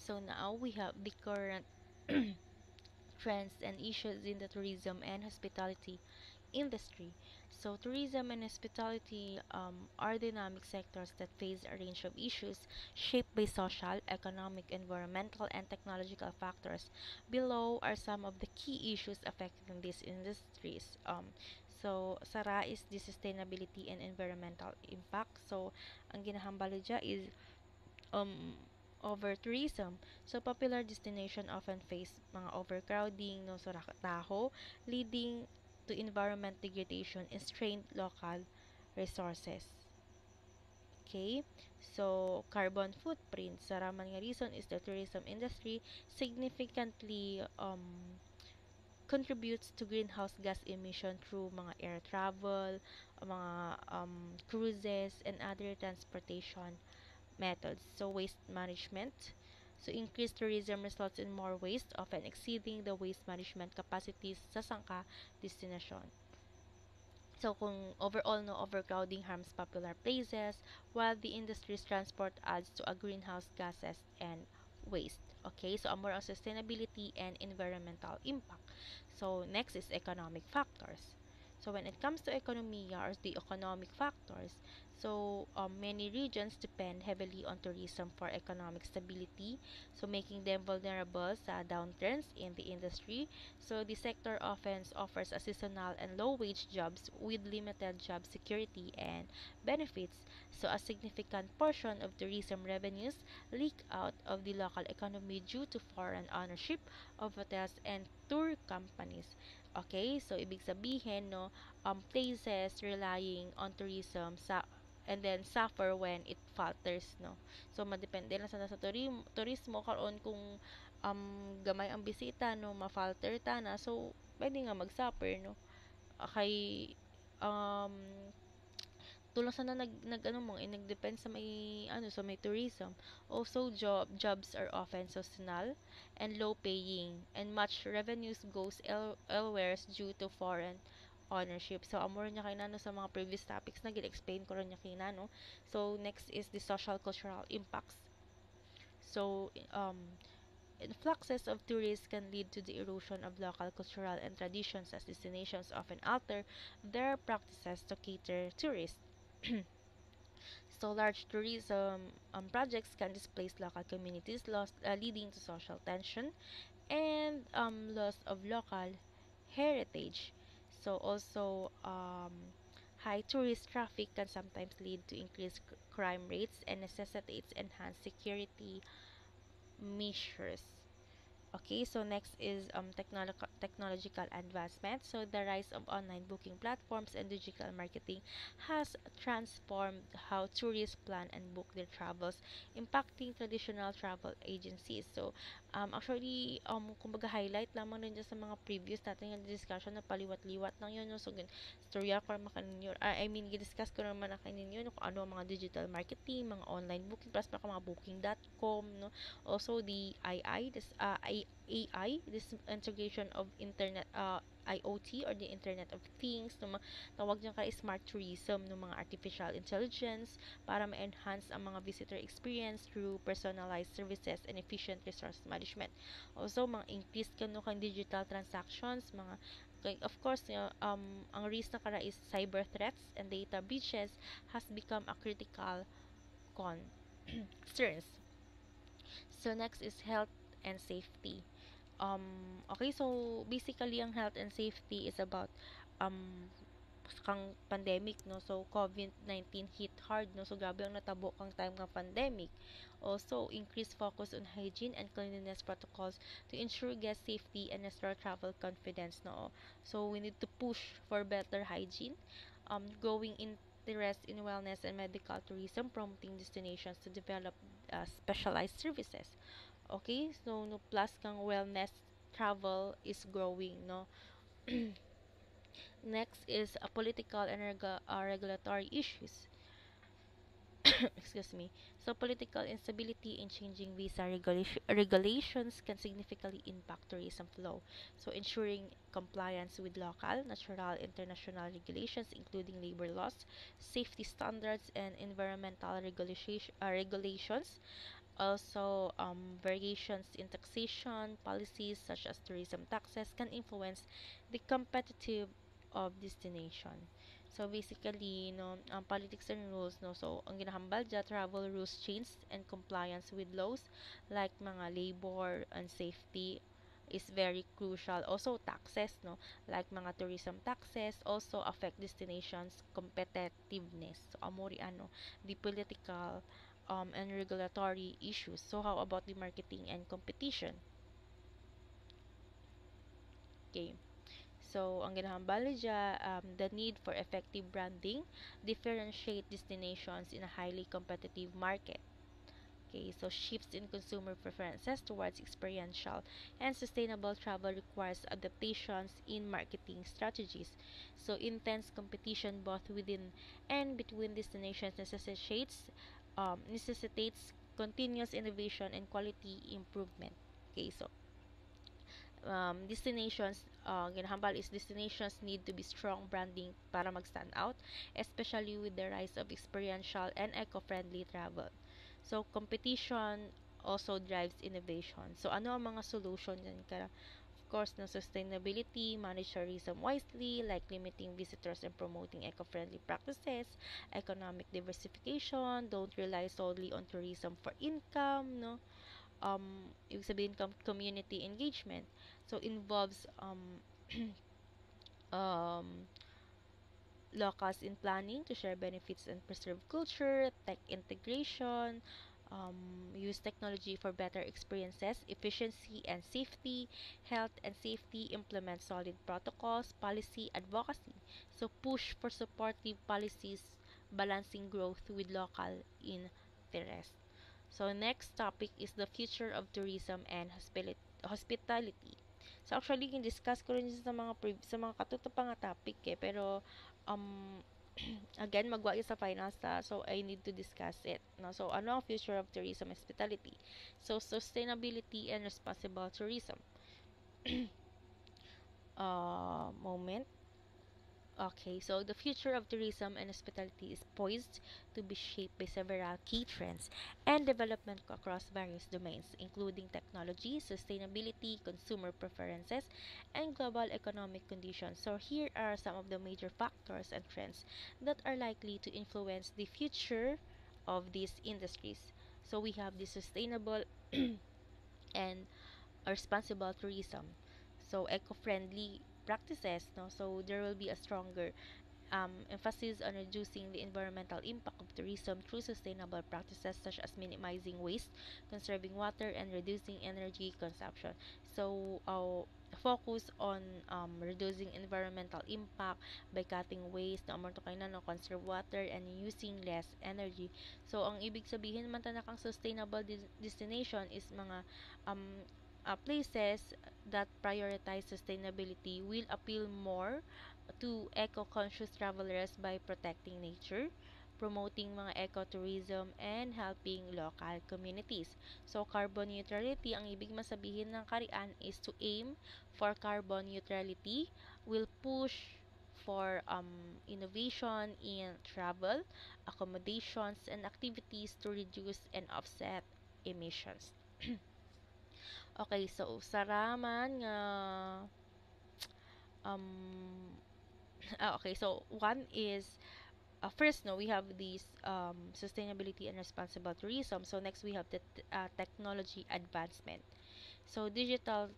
So now we have the current trends and issues in the tourism and hospitality industry. So, tourism and hospitality are dynamic sectors that face a range of issues shaped by social, economic, environmental, and technological factors. Below are some of the key issues affecting these industries. So, sara is the sustainability and environmental impact. So, ang ginahambalo dya is um, over tourism. So, popular destination often face mga overcrowding, no, so taho, leading to environment degradation and strained local resources. Okay? So, carbon footprint. Sa raman nga reason is the tourism industry significantly contributes to greenhouse gas emission through mga air travel, mga cruises, and other transportation methods. So, waste management. So, increased tourism results in more waste, often exceeding the waste management capacities sa sangka destination. So, kung overall, no, overcrowding harms popular places, while the industry's transport adds to a greenhouse gases and waste. Okay, so more on sustainability and environmental impact. So, next is economic factors. So, when it comes to economy or the economic factors, so many regions depend heavily on tourism for economic stability, so making them vulnerable sa downturns in the industry. So the sector often offers a seasonal and low-wage jobs with limited job security and benefits. So a significant portion of tourism revenues leak out of the local economy due to foreign ownership of hotels and tour companies. Okay, so ibig sabihin no, places relying on tourism and then suffer when it falters, no. So madepende lang sa turismo karon kung gamay ang bisita, no, ma-falter ta na, so pwede nga mag-suffer, no. Kay um tulong sa na nag ano mo nagdepend sa may ano sa may tourism. Also jobs are often seasonal and low paying, and much revenues goes elsewhere due to foreign ownership. So amor niya kay nano sa mga previous topics na gid-explain ko ron niya kay nano. So next is the social cultural impacts. So influxes of tourists can lead to the erosion of local cultural and traditions as destinations often alter their practices to cater tourists. So large tourism projects can displace local communities, leading to social tension and loss of local heritage. So also high tourist traffic can sometimes lead to increased crime rates and necessitates enhanced security measures. Okay, so next is technological advancement. So the rise of online booking platforms and digital marketing has transformed how tourists plan and book their travels, impacting traditional travel agencies. So actually kumbaga highlight lamang din dyan sa mga previous natin yung discussion na paliwat-liwat lang yun, no? So storya ko naman kaninyo, I mean gidiscuss ko naman na kaninyo, no, kung ano ang mga digital marketing, mga online booking plus mga booking.com, no. Also the AI, this integration of internet IoT or the Internet of Things, no, tawag niya kay smart tourism, no, mga artificial intelligence para ma-enhance ang mga visitor experience through personalized services and efficient resource management. Also, mga increased kang digital transactions, mga of course, ang risk na kara is cyber threats and data breaches has become a critical concerns. So next is health and safety. Okay, so basically ang health and safety is about um kang pandemic, no. So COVID-19 hit hard, no. So grabe ang natabo kang time ng pandemic. Also increased focus on hygiene and cleanliness protocols to ensure guest safety and restore travel confidence, no. So we need to push for better hygiene, growing interest in wellness and medical tourism, prompting destinations to develop specialized services. Okay, so no plus kang wellness travel is growing, no. Next is a political and regulatory issues. Excuse me. So political instability and changing visa regulations can significantly impact tourism flow. So ensuring compliance with local, natural, international regulations, including labor laws, safety standards, and environmental regulations Also, variations in taxation policies such as tourism taxes can influence the competitive of destination. So basically, politics and rules, no, so ang ginahambal dyan, travel rules change and compliance with laws like mga labor and safety is very crucial. Also, taxes, no, like mga tourism taxes also affect destinations competitiveness. So, amori ano, the political and regulatory issues. So, how about the marketing and competition? Okay. So, ang ginahambal dyan, the need for effective branding differentiate destinations in a highly competitive market. Okay, so shifts in consumer preferences towards experiential and sustainable travel requires adaptations in marketing strategies. So intense competition both within and between destinations necessitates continuous innovation and quality improvement. Okay, so ginahambal is destinations need to be strong branding para mag-stand out, especially with the rise of experiential and eco-friendly travel. So, competition also drives innovation. So, ano ang mga solution yan? Of course, na sustainability, manage tourism wisely, like limiting visitors and promoting eco-friendly practices, economic diversification, don't rely solely on tourism for income, no? Ibig sabihin community engagement. So, involves um, locals in planning to share benefits and preserve culture, tech integration, use technology for better experiences, efficiency and safety, health and safety, implement solid protocols, policy advocacy. So, push for supportive policies, balancing growth with local interest. So, next topic is the future of tourism and hospitality. So, actually, discuss ko rin sa mga sa mga katuto pa nga topic pero um again magwa sa finance so I need to discuss it, no? So, ano ang future of tourism and hospitality? So, sustainability and responsible tourism. Moment. Okay, so the future of tourism and hospitality is poised to be shaped by several key trends and development across various domains, including technology, sustainability, consumer preferences, and global economic conditions. So here are some of the major factors and trends that are likely to influence the future of these industries. So we have the sustainable and responsible tourism. So eco-friendly practices, no? So there will be a stronger emphasis on reducing the environmental impact of tourism through sustainable practices such as minimizing waste, conserving water, and reducing energy consumption. So, focus on reducing environmental impact by cutting waste, no, to kayo na, no, conserve water, and using less energy. So, ang ibig sabihin man tanakang sustainable destination is mga um, places that prioritize sustainability will appeal more to eco-conscious travelers by protecting nature, promoting mga ecotourism, and helping local communities. So, carbon neutrality, ang ibig masabihin ng karian is to aim for carbon neutrality, will push for innovation in travel, accommodations, and activities to reduce and offset emissions. Okay, so saraman nga um okay, so one is first, no, we have these sustainability and responsible tourism. So next we have the technology advancement. So digital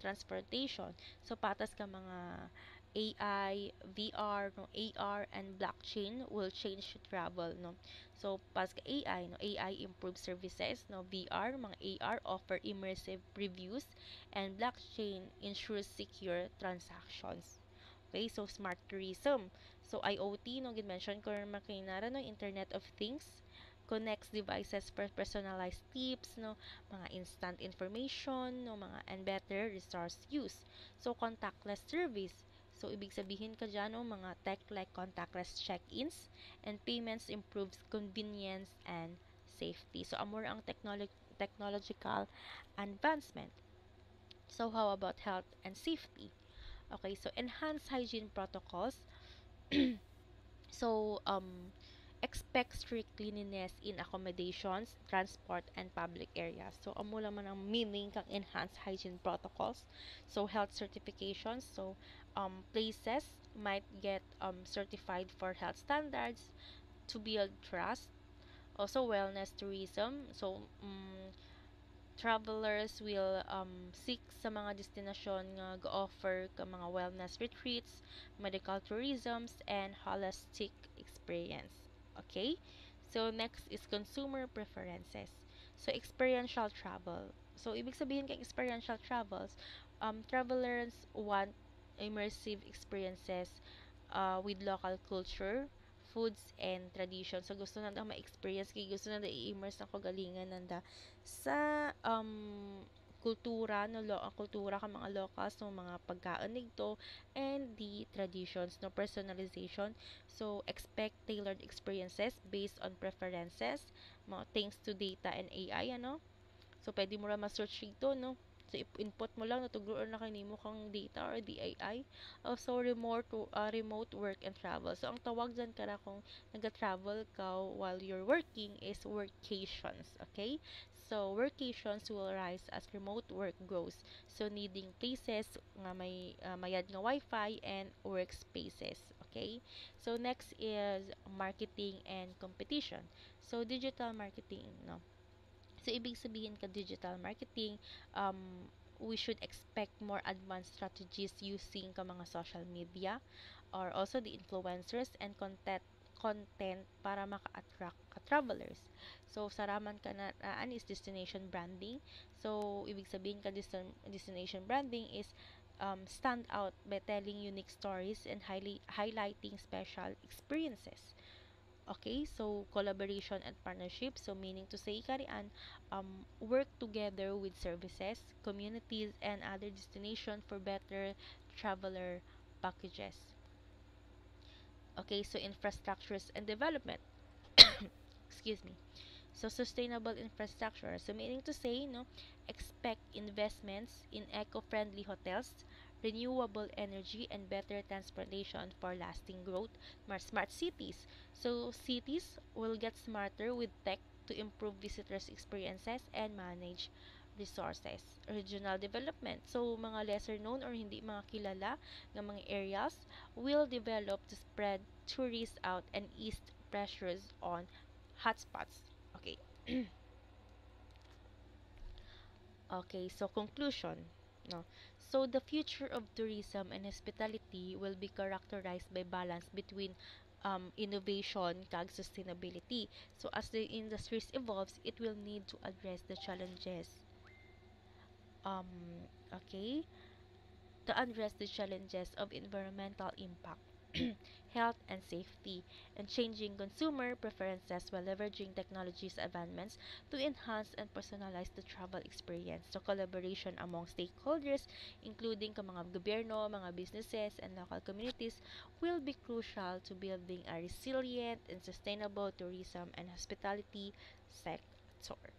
transportation. So patas ka mga AI, VR, no, AR and blockchain will change travel, no. So pas ka AI, no, AI improve services, no, VR, mga AR offer immersive previews and blockchain ensures secure transactions. Okay, so smart tourism. So IoT, no, mention ko rin makinara, no, Internet of Things, connects devices for personalized tips, no, mga instant information, no, mga and better resource use. So contactless service. So ibig sabihin ka dyan, no, mga tech like contactless check-ins and payments improves convenience and safety. So amor ang technological advancement. So how about health and safety? Okay, so enhanced hygiene protocols. So, expect strict cleanliness in accommodations, transport, and public areas. So, amo naman ang meaning kang enhanced hygiene protocols. So, health certifications. So, places might get certified for health standards to build trust. Also, wellness tourism. So, travelers will seek sa mga destinasyon nga ga-offer ka mga wellness retreats, medical tourisms, and holistic experience. Okay? So, next is consumer preferences. So, experiential travel. So, ibig sabihin kay experiential travels, travelers want immersive experiences with local culture, foods, and tradition. So, gusto na daw ma-experience kay gusto na da i-immerse na kagalingan nanda sa kultura no kultura ka mga locals no mga pagkaon nigto and the traditions no personalization. So expect tailored experiences based on preferences mo thanks to data and AI ano. So pwede mo ra ma-search dito no. So input mo lang natuguron na kay nimo kang data or the AI. Also remote work and travel. So ang tawag dyan kara kung nag-travel ka while you're working is workations, okay? So workations will rise as remote work grows. So needing places nga may mayad nga wifi and workspaces, okay? So next is marketing and competition. So digital marketing, no. So, ibig sabihin ka digital marketing, we should expect more advanced strategies using ka mga social media or also the influencers and content para maka-attract ka travelers. So, saraman ka na is destination branding. So, ibig sabihin ka destination branding is stand out by telling unique stories and highlighting special experiences. Okay, so collaboration and partnership. So meaning to say, karian, work together with services, communities, and other destination for better traveler packages. Okay, so infrastructures and development. Excuse me. So sustainable infrastructure. So meaning to say, no, expect investments in eco-friendly hotels, renewable energy, and better transportation for lasting growth. More smart cities. So cities will get smarter with tech to improve visitors' experiences and manage resources. Regional development. So mga lesser known or hindi mga kilala ng mga areas will develop to spread tourists out and ease pressures on hotspots. Okay. Okay, so conclusion. No. So the future of tourism and hospitality will be characterized by balance between innovation kag sustainability. So as the industries evolves, it will need to address the challenges. Um, okay, to address the challenges of environmental impact, health and safety, and changing consumer preferences while leveraging technology's advancements to enhance and personalize the travel experience. So collaboration among stakeholders, including ka mga gobyerno, mga businesses, and local communities, will be crucial to building a resilient and sustainable tourism and hospitality sector.